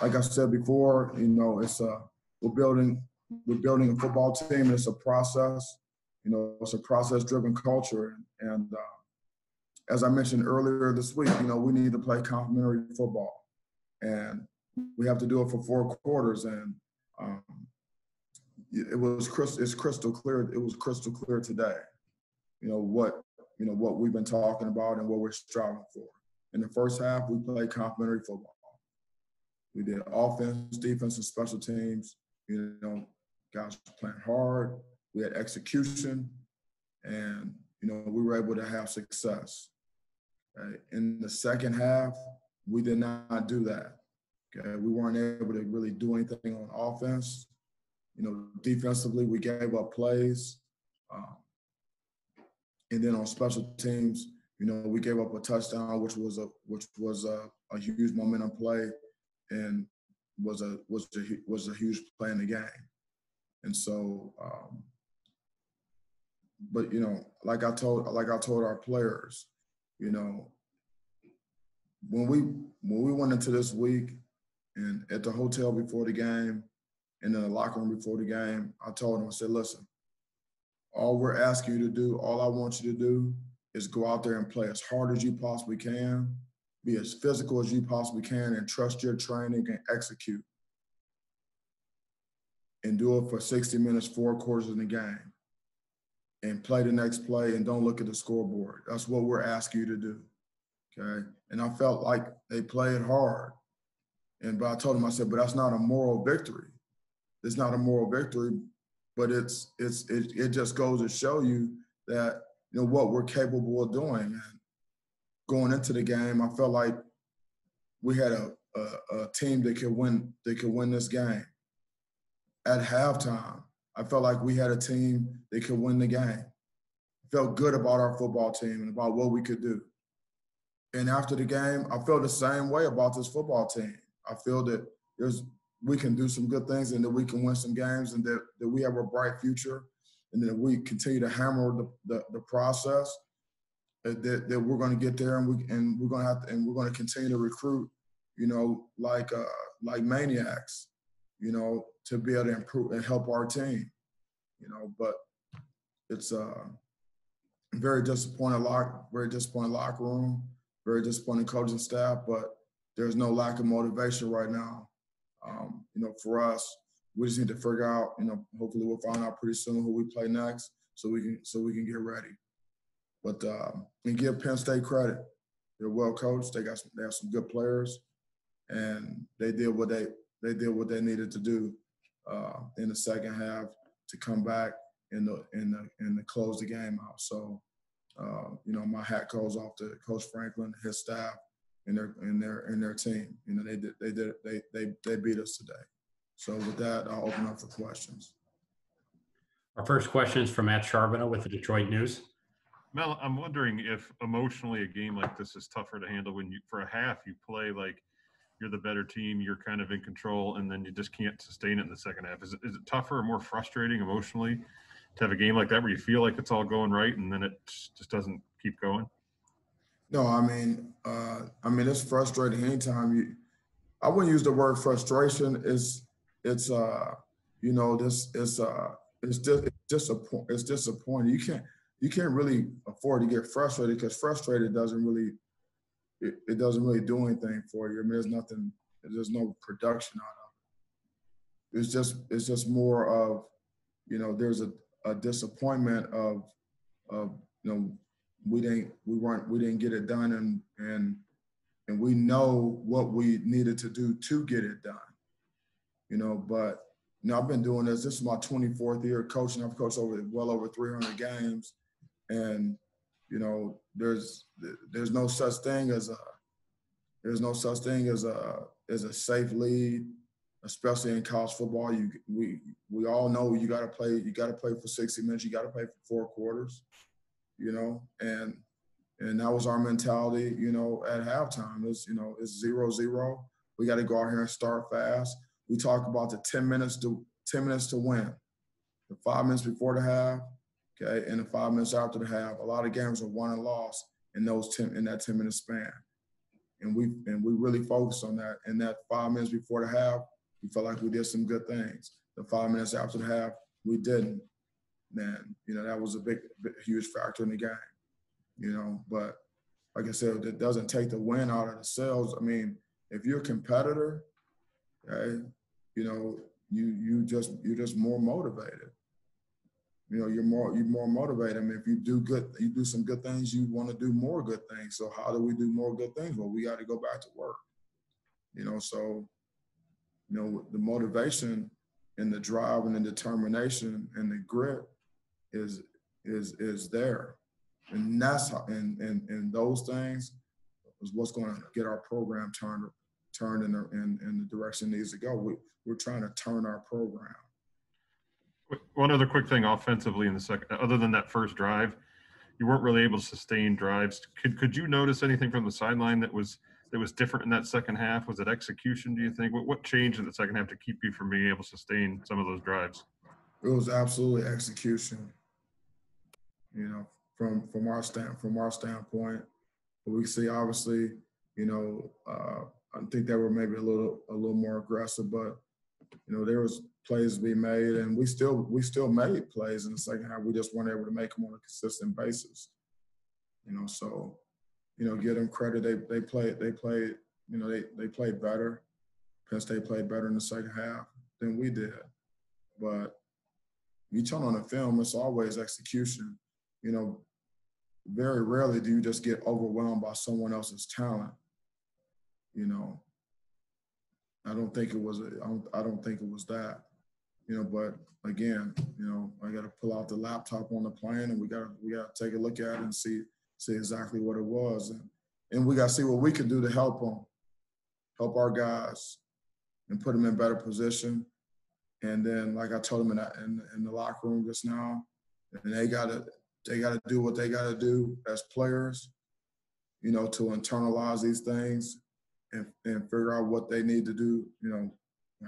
like I said before, it's we're building a football team. It's a process. It's a process-driven culture. And as I mentioned earlier this week, we need to play complementary football, and we have to do it for 4 quarters. And it's crystal clear. It was crystal clear today. What we've been talking about and what we're striving for. In the first half, we played complementary football. We did offense, defense, and special teams. Guys playing hard. We had execution, and we were able to have success. Okay? In the second half, we did not do that. Okay, we weren't able to really do anything on offense. Defensively, we gave up plays, and then on special teams, we gave up a touchdown, which was a huge momentum play, and was a huge play in the game. And so, but like I told our players, when we went into this week and at the hotel before the game and in the locker room before the game, I told them, I said, listen, all we're asking you to do, all I want you to do is go out there and play as hard as you possibly can, be as physical as you possibly can, and trust your training and execute. And do it for 60 minutes, 4 quarters in the game. And play the next play and don't look at the scoreboard. That's what we're asking you to do, okay? And I felt like they played hard. But I told them, I said, but that's not a moral victory. It's not a moral victory, but it just goes to show you that, what we're capable of doing. And going into the game, I felt like we had a team that could win this game. At halftime, I felt like we had a team that could win the game. I felt good about our football team and about what we could do. And after the game, I felt the same way about this football team. I feel that we can do some good things and that we can win some games and that we have a bright future and that we continue to hammer the process, that we're going to get there and we're going to continue to recruit, like maniacs, to be able to improve and help our team, but it's very disappointing locker room, very disappointing coaching staff, but there's no lack of motivation right now. For us, we just need to figure out, hopefully we'll find out pretty soon who we play next so we can get ready. But and give Penn State credit. They're well coached. They have some good players, and they did what they needed to do in the second half to come back and to close the game out. So, my hat goes off to Coach Franklin, his staff, and their team. They beat us today. So with that, I'll open up for questions. Our first question is from Matt Charbonneau with the Detroit News. Mel, I'm wondering if emotionally a game like this is tougher to handle when for a half you play like you're the better team, you're kind of in control, and then you just can't sustain it in the second half. Is it tougher or more frustrating emotionally to have a game like that where you feel like it's all going right and then it just doesn't keep going? No, I mean it's frustrating anytime I wouldn't use the word frustration. It's disappointing. You can't really afford to get frustrated because frustrated doesn't really do anything for you. I mean, there's no production out of it. It's just more of, there's a disappointment of we didn't get it done and we know what we needed to do to get it done. But I've been doing this. This is my 24th year coaching. I've coached well over 300 games, and there's no such thing as a safe lead, especially in college football. We all know you got to play for 60 minutes. You got to play for 4 quarters, and that was our mentality, at halftime. It's 0-0. We got to go out here and start fast. We talk about the 10 minutes to win, the 5 minutes before the half, okay, and the 5 minutes after the half. A lot of games are won and lost in that 10-minute span. And we really focused on that. And that 5 minutes before the half, we felt like we did some good things. The 5 minutes after the half, we didn't. And, that was a huge factor in the game, but like I said, it doesn't take the win out of the sales. I mean, if you're a competitor, okay, you're just more motivated. You're more motivated. I mean, if you do some good things, you want to do more good things. So how do we do more good things? Well, we got to go back to work. So the motivation and the drive and the determination and the grit is there. And that's how, and those things is what's going to get our program turned in the direction it needs to go. We're trying to turn our program. One other quick thing offensively in the second, other than that first drive, you weren't really able to sustain drives. Could you notice anything from the sideline that was different in that second half? Was it execution, do you think? What changed in the second half to keep you from being able to sustain some of those drives? It was absolutely execution. From our standpoint, we see obviously, I think they were maybe a little more aggressive, but there was plays to be made, and we still made plays in the second half. We just weren't able to make them on a consistent basis. So give them credit. They played better. Penn State played better in the second half than we did. But you turn on the film, it's always execution. Very rarely do you just get overwhelmed by someone else's talent. I don't think it was that. But again, I got to pull out the laptop on the plane, and we got to take a look at it and see exactly what it was, and we got to see what we can do to help our guys, and put them in better position. And then, like I told them in the locker room just now, and they got to do what they got to do as players, to internalize these things and figure out what they need to do,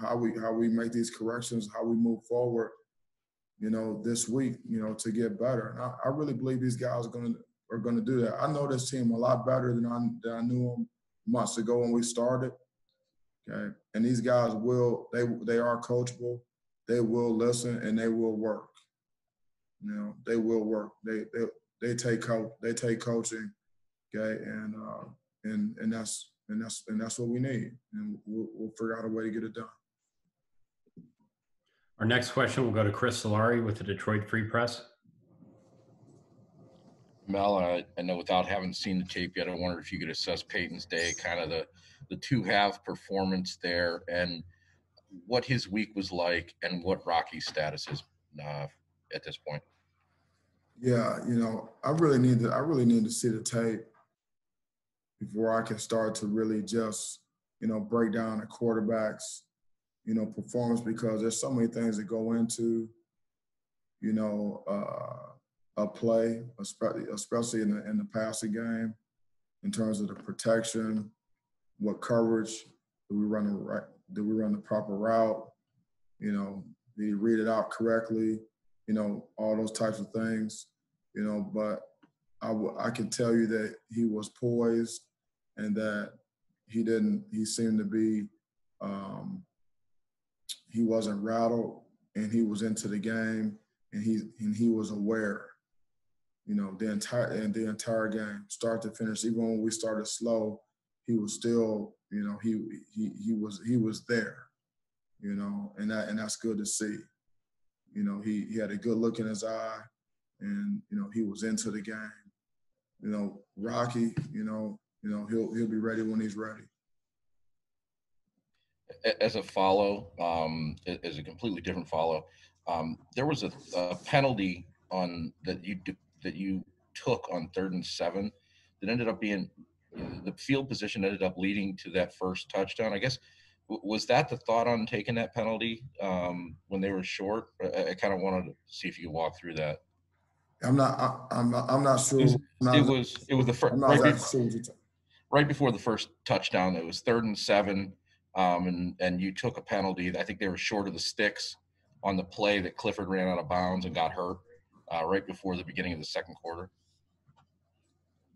how we make these corrections, how we move forward, this week, to get better. And I really believe these guys are gonna do that. I know this team a lot better than I knew them months ago when we started. Okay, and these guys they are coachable. They will listen and they will work. They will work. They take coaching. Okay, and that's what we need, and we'll figure out a way to get it done. Our next question will go to Chris Solari with the Detroit Free Press. Mel, I know without having seen the tape yet, I wonder if you could assess Peyton's day, kind of the two-half performance there, and what his week was like, and what Rocky's status is at this point. Yeah, I really need to see the tape before I can start to really just, break down the quarterback's, performance, because there's so many things that go into, a play, especially in the passing game, in terms of the protection, what coverage, do we run the proper route, did he read it out correctly, all those types of things, but I can tell you that he was poised, and that he seemed to be, he wasn't rattled, and he was into the game, and he was aware, the entire game, start to finish. Even when we started slow, he was still, he was there, and that's good to see. He had a good look in his eye, and he was into the game. Rocky, he'll be ready when he's ready. As a follow, as a completely different follow, there was a penalty that you took on 3rd and 7 that ended up being, the field position ended up leading to that first touchdown. I guess, was that the thought on taking that penalty when they were short? I kind of wanted to see if you could walk through that. I'm not sure. It was the first right before the first touchdown. It was 3rd and 7, and you took a penalty. I think they were short of the sticks on the play that Clifford ran out of bounds and got hurt right before the beginning of the second quarter.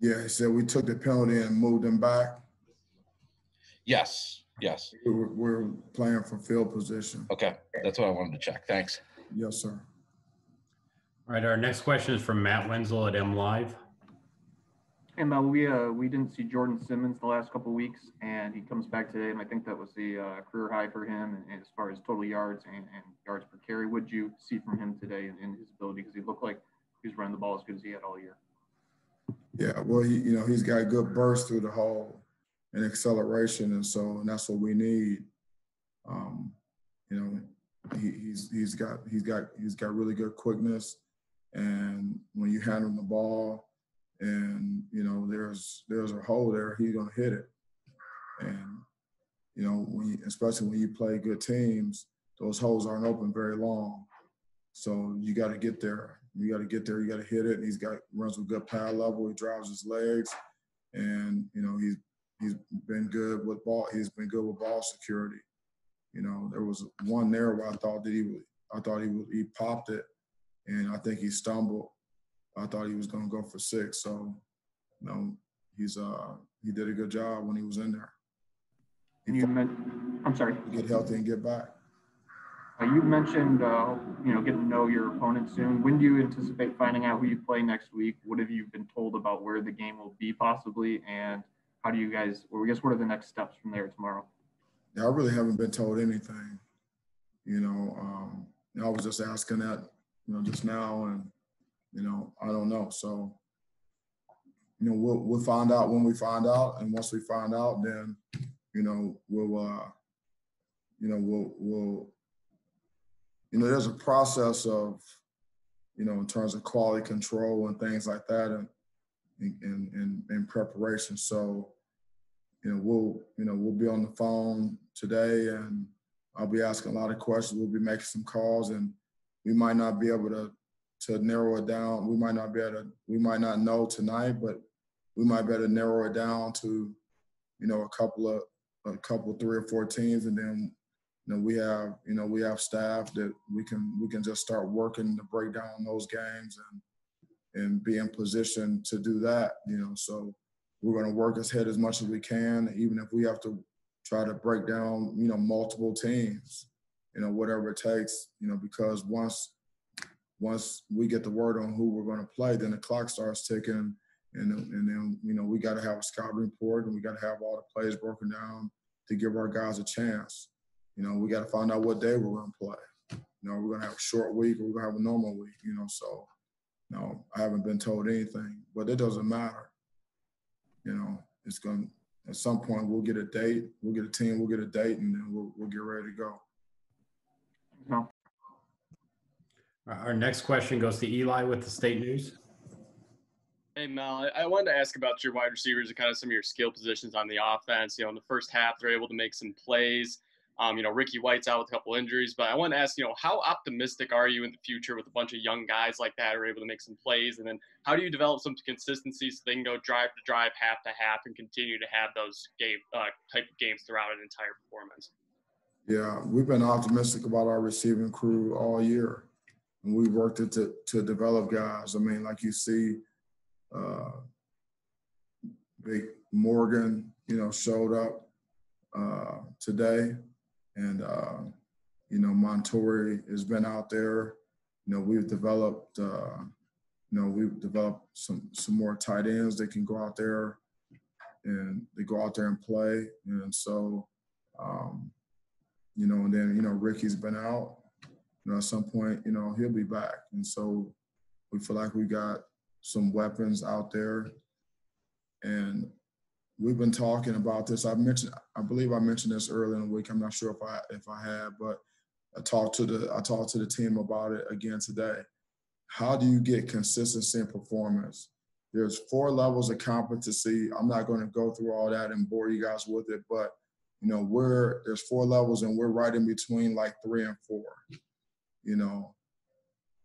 Yeah, he said we took the penalty and moved him back. Yes. We're playing for field position. Okay, that's what I wanted to check. Thanks. Yes, sir. All right, our next question is from Matt Wenzel at M Live. Hey Mel, we didn't see Jordan Simmons the last couple of weeks, and he comes back today, and I think that was the career high for him, and as far as total yards and yards per carry. What'd you see from him today in his ability? Because he looked like he was running the ball as good as he had all year. Yeah, well, he's got good burst through the hole and acceleration, and that's what we need. He's got really good quickness, and when you hand him the ball, and there's a hole there, he's gonna hit it. And especially when you play good teams, those holes aren't open very long. So you got to get there. You got to hit it. And runs with good power level. He drives his legs, and he's been good with ball. He's been good with ball security. There was one there where I thought he popped it, and I think he stumbled. I thought he was going to go for 6. So, he did a good job when he was in there. I'm sorry. Get healthy and get back. You mentioned, getting to know your opponent soon. When do you anticipate finding out who you play next week? What have you been told about where the game will be possibly? And how do you guys, or I guess, what are the next steps from there tomorrow? Yeah, I really haven't been told anything. I was just asking that, just now, and, I don't know. So, we'll find out when we find out. And once we find out, then, there's a process of, in terms of quality control and things like that, and in preparation. So, we'll be on the phone today, and I'll be asking a lot of questions. We'll be making some calls, and we might not be able to narrow it down. We might not know tonight, but we might be able to narrow it down to, a couple, 3 or 4 teams, and then we have staff that we can just start working to break down those games and be in position to do that. So we're going to work as much as we can, even if we have to try to break down multiple teams, whatever it takes, because once we get the word on who we're going to play, then the clock starts ticking, and then we got to have a scouting report, and we got to have all the plays broken down to give our guys a chance. We got to find out what day we're going to play. We're going to have a short week, or we're going to have a normal week, So, I haven't been told anything, but it doesn't matter. It's going to, at some point, we'll get a date, we'll get a team, we'll get a date, and then we'll get ready to go. No. Our next question goes to Eli with the State News. Hey, Mel, I wanted to ask about your wide receivers and kind of some of your skill positions on the offense. In the first half, they're able to make some plays. Ricky White's out with a couple injuries, but I want to ask, how optimistic are you in the future with a bunch of young guys like that who are able to make some plays? And then how do you develop some consistency so they can go drive to drive, half to half, and continue to have those type of games throughout an entire performance? Yeah, we've been optimistic about our receiving crew all year, and we worked it to develop guys. I mean, like you see, Big Morgan, showed up today. And, Montori has been out there. We've developed, some more tight ends that can go out there and play. And so, and then, Ricky's been out. At some point, he'll be back. And so we feel like we got some weapons out there. And we've been talking about this. I believe I mentioned this earlier in the week. I'm not sure if I have, but I talked to the team about it again today. How do you get consistency in performance? There's 4 levels of competency. I'm not going to go through all that and bore you guys with it, but there's 4 levels, and we're right in between like 3 and 4.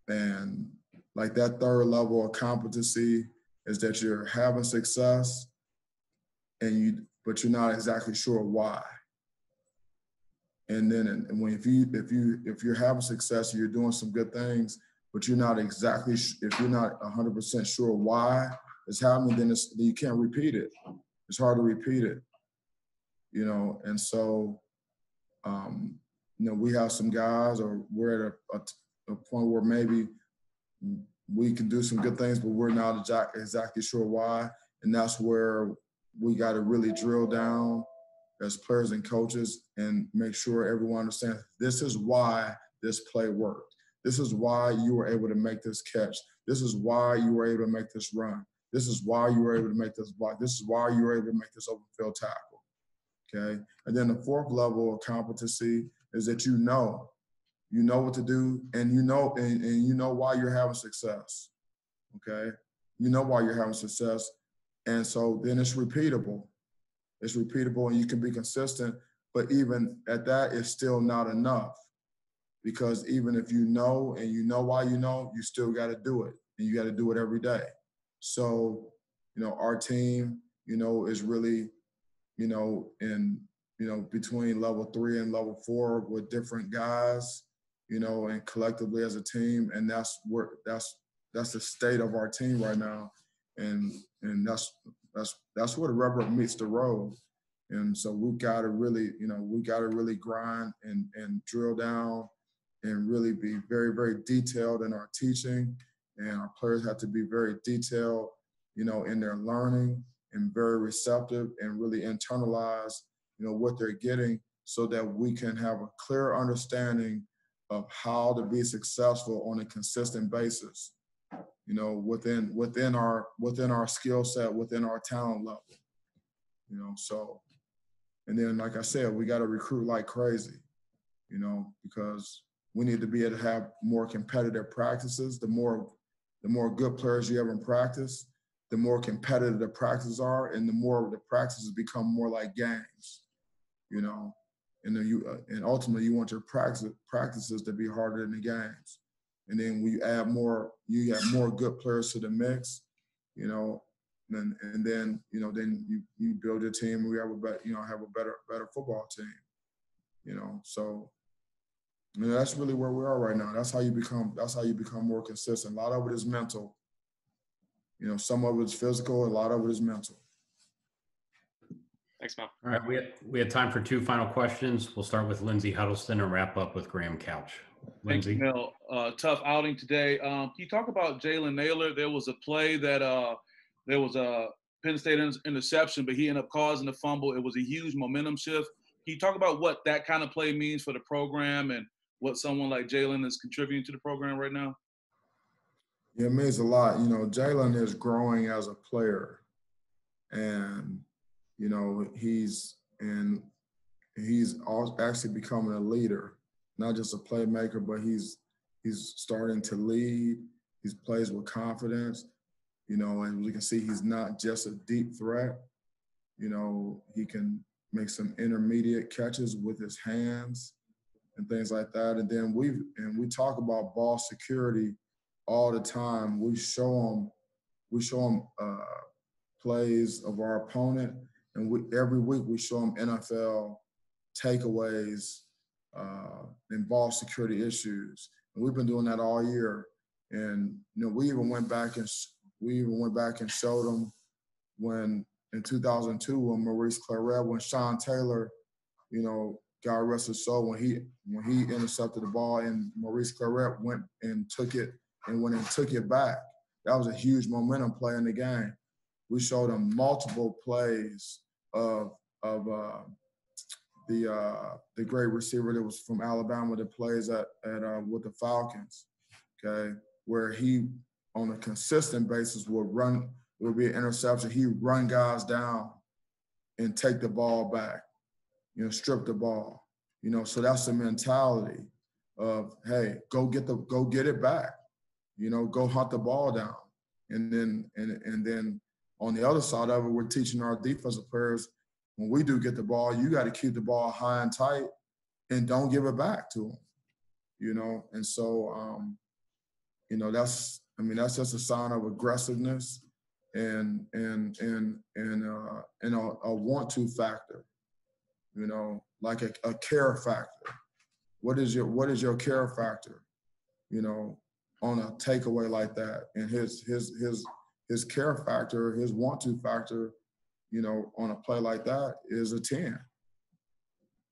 And like that 3rd level of competency is that you're having success, but you're not exactly sure why. And then if you're having success, you're doing some good things, but you're not 100% sure why it's happening, then you can't repeat it. It's hard to repeat it. And so, we have some guys, or we're at a point where maybe we can do some good things, but we're not exactly sure why. And that's where we got to really drill down as players and coaches and make sure everyone understands this is why this play worked. This is why you were able to make this catch. This is why you were able to make this run. This is why you were able to make this block. This is why you were able to make this open field tackle. Okay. And then the fourth level of competency is that you know what to do, and you know why you're having success. Okay. You know why you're having success. And so then it's repeatable. It's repeatable and you can be consistent, but even at that, it's still not enough, because even if you know and you know why you still got to do it, and you got to do it every day. So, our team, is really, in, between level 3 and level 4 with different guys, and collectively as a team. And that's the state of our team right now. And that's where the rubber meets the road. And so we got to really, grind and drill down and really be very, very detailed in our teaching. And our players have to be very detailed, in their learning, and very receptive and really internalize, what they're getting, so that we can have a clear understanding of how to be successful on a consistent basis, within our skill set, within our talent level, so. And then, like I said, we got to recruit like crazy, because we need to be able to have more competitive practices. The more good players you have in practice, the more competitive the practices are, and the more the practices become more like games, and then and ultimately you want your practices to be harder than the games. And then when you have more good players to the mix, and then you build your team, and we have a better football team. So that's really where we are right now. That's how you become more consistent. A lot of it is mental. Some of it's physical, a lot of it is mental. Thanks, Mel. All right, we have time for 2 final questions. We'll start with Lindsey Huddleston and wrap up with Graham Couch. Lindsey. Thank you, Mel. Tough outing today. Can you talk about Jalen Naylor? There was a play that there was a Penn State interception, but he ended up causing a fumble. It was a huge momentum shift. Can you talk about what that kind of play means for the program and what someone like Jalen is contributing to the program right now? Yeah, it means a lot. Jalen is growing as a player, and he's actually becoming a leader, not just a playmaker, but he's starting to lead. He plays with confidence, and we can see he's not just a deep threat. He can make some intermediate catches with his hands and things like that. And then we talk about ball security all the time. We show them plays of our opponent, and every week we show them NFL takeaways and ball security issues. And we've been doing that all year. And we even went back and showed them when in 2002 when Maurice Claret, when Sean Taylor, God rest his soul, when he intercepted the ball and Maurice Claret went and took it back. That was a huge momentum play in the game. We showed them multiple plays of the great receiver that was from Alabama that plays with the Falcons, okay, where he on a consistent basis would run. It would be an interception. He would run guys down and take the ball back, strip the ball, So that's the mentality of, hey, go get it back, go hunt the ball down, and then on the other side of it, we're teaching our defensive players, when we do get the ball, you got to keep the ball high and tight and don't give it back to them, And so, that's just a sign of aggressiveness and a want-to factor, like a care factor. What is your care factor, on a takeaway like that? And his care factor, his want-to factor, on a play like that is a 10.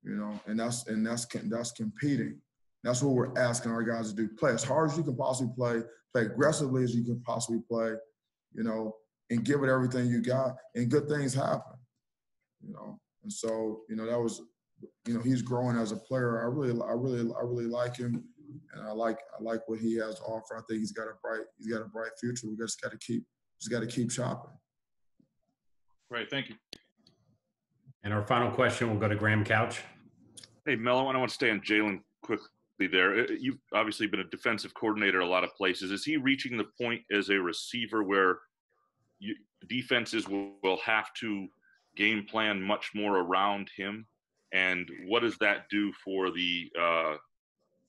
and that's competing. That's what we're asking our guys to do. Play as hard as you can possibly play aggressively as you can possibly play, and give it everything you got, and good things happen, And so, that was, he's growing as a player. I really like him, and I like what he has to offer. I think he's got a bright future. We just got to keep shopping. Great, thank you. And our final question will go to Graham Couch. Hey, Mel, I want to stay on Jalen quickly there. You've obviously been a defensive coordinator a lot of places. Is he reaching the point as a receiver where defenses will have to game plan much more around him? And what does that do for the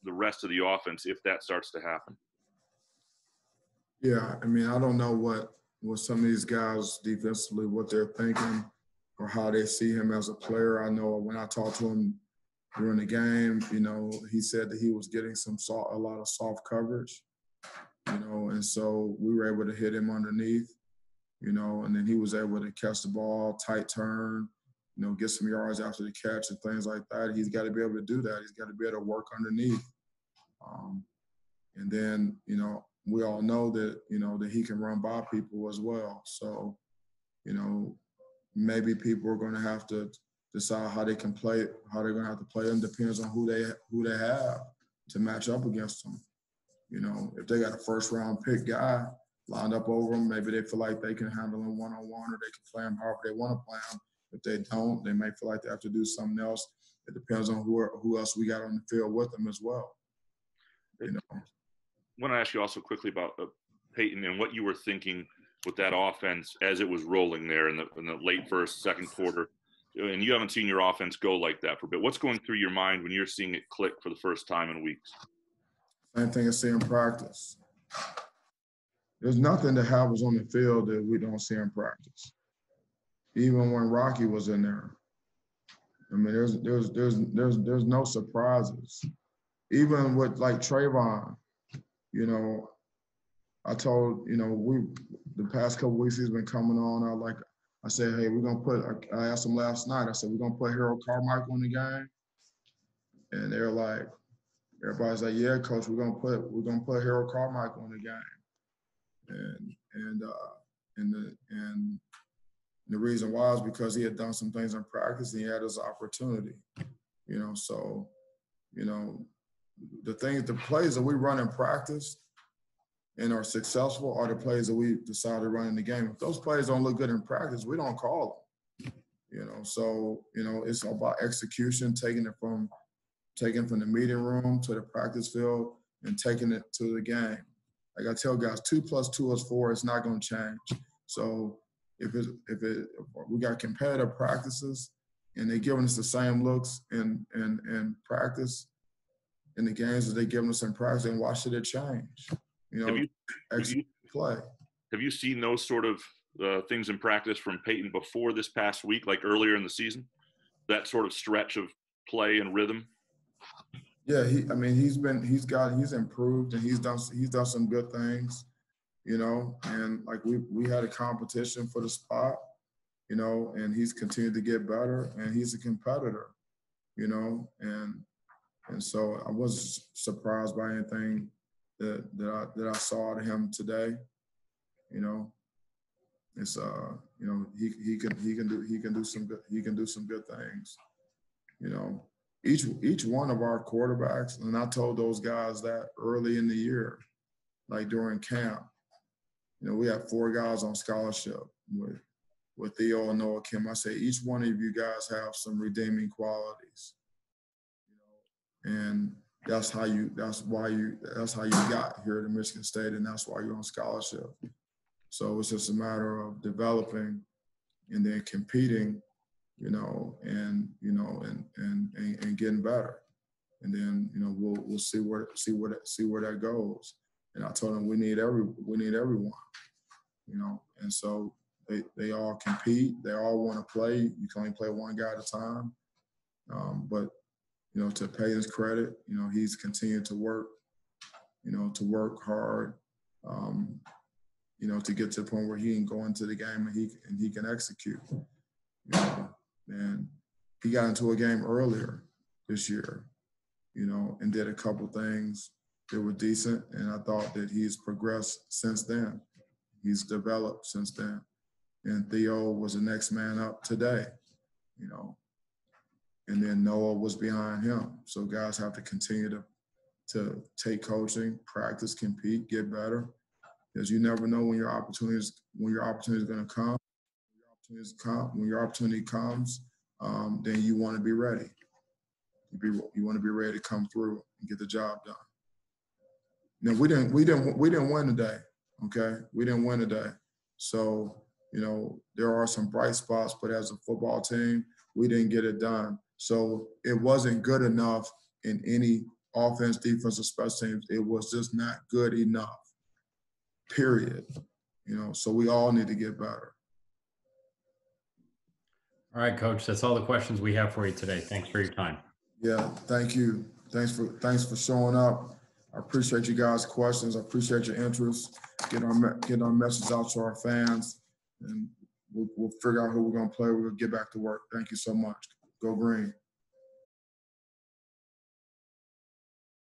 rest of the offense if that starts to happen? Yeah, I don't know what some of these guys defensively, what they're thinking or how they see him as a player. I know when I talked to him during the game, he said that he was getting a lot of soft coverage, and so we were able to hit him underneath, and then he was able to catch the ball, tight turn, get some yards after the catch and things like that. He's got to be able to do that. He's got to be able to work underneath. And then, we all know that, that he can run by people as well. So, maybe people are going to have to decide how they're going to have to play him. Depends on who they have to match up against him. If they got a first-round pick guy lined up over him, maybe they feel like they can handle him one-on-one, or they can play him however they want to play him. If they don't, they may feel like they have to do something else. It depends on who else we got on the field with them as well. I want to ask you also quickly about Peyton and what you were thinking with that offense as it was rolling there in the late first, second quarter. And you haven't seen your offense go like that for a bit. What's going through your mind when you're seeing it click for the first time in weeks? Same thing as seeing practice. There's nothing that happens on the field that we don't see in practice. Even when Rocky was in there, there's no surprises. Even with like Trayvon, I told the past couple weeks he's been coming on. I said, hey, we're gonna put. I asked him last night. I said, we're gonna put Harold Carmichael in the game, and they're like, everybody's like, yeah, coach, we're gonna put Harold Carmichael in the game, and the reason why is because he had done some things in practice and he had his opportunity, So, the plays that we run in practice and are successful are the plays that we decide to run in the game. If those plays don't look good in practice, we don't call them. So it's about execution, taking it from the meeting room to the practice field and taking it to the game. Like I tell guys, 2 + 2 is 4. It's not going to change. So if we got competitive practices and they're giving us the same looks in practice in the games that they're giving us in practice, then why should it change? Play. Have you seen those sort of things in practice from Peyton before this past week, like earlier in the season? That sort of stretch of play and rhythm? Yeah, he's improved and he's done some good things, and like we had a competition for the spot, and he's continued to get better and he's a competitor, and so I wasn't surprised by anything that I saw out of him today. It's he can do some good things. Each one of our quarterbacks, and I told those guys that early in the year, like during camp. We have 4 guys on scholarship with Theo and Noah Kim. I say each one of you guys have some redeeming qualities. And that's why you got here to Michigan State, and that's why you're on scholarship. So it's just a matter of developing and then competing, and getting better. And then, we'll see where that goes. And I told them we need everyone, and so they all compete, they all want to play. You can only play one guy at a time. But to Peyton's credit, he's continued to work hard, to get to the point where he can go into the game and he can execute. And he got into a game earlier this year, you know, and did a couple things that were decent. And I thought that he's progressed since then. He's developed since then. And Theo was the next man up today, you know. And then Noah was behind him. So guys have to continue to take coaching, practice, compete, get better. Because you never know when your opportunity is going to come. When your opportunity comes, then you want to be ready. You want to be ready to come through and get the job done. Now we didn't win today. Okay, we didn't win today. So you know there are some bright spots, but as a football team, we didn't get it done. So it wasn't good enough in any offense, defense, or special teams. It was just not good enough. Period. You know, so we all need to get better. All right, Coach. That's all the questions we have for you today. Thanks for your time. Yeah, thank you. Thanks for showing up. I appreciate you guys' questions. I appreciate your interest. Getting our message out to our fans, and we'll figure out who we're gonna play. We'll get back to work. Thank you so much. Go Green.